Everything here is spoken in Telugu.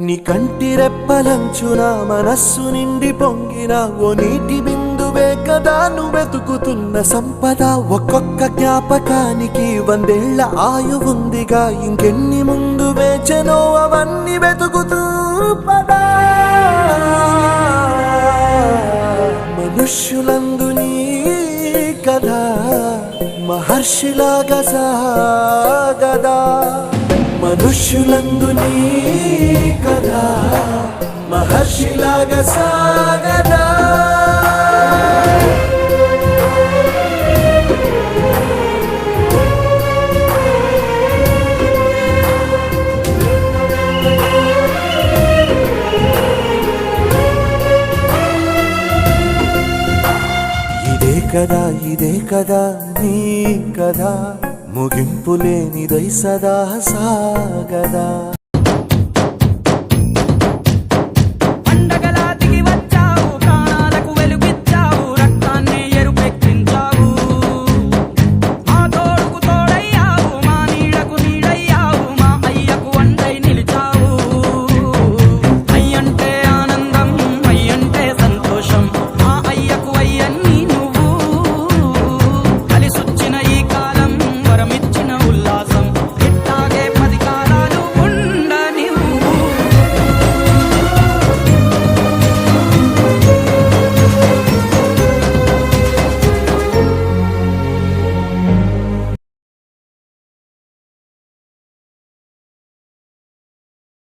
నీ కంటి రెప్పలంచున మనస్సు నిండి పొంగిన ఓ నీటి బిందువే కదా నువ్వు వెతుకుతున్న సంపద. ఒక్కొక్క జ్ఞాపకానికి 100 ఏళ్ల ఆయువుందిగా, ఇంకెన్ని ముందు వేచనో అవన్నీ వెతుకుతూ పదా. మనుష్యులందు నీ కథ మహర్షిలాగా సాగదా, మనుష్యులందు నీ కథ మహర్షిలాగా సాగదా. ఇదే కదా నీ కథ, ముగింపు లేనిదై సదా సాగదా.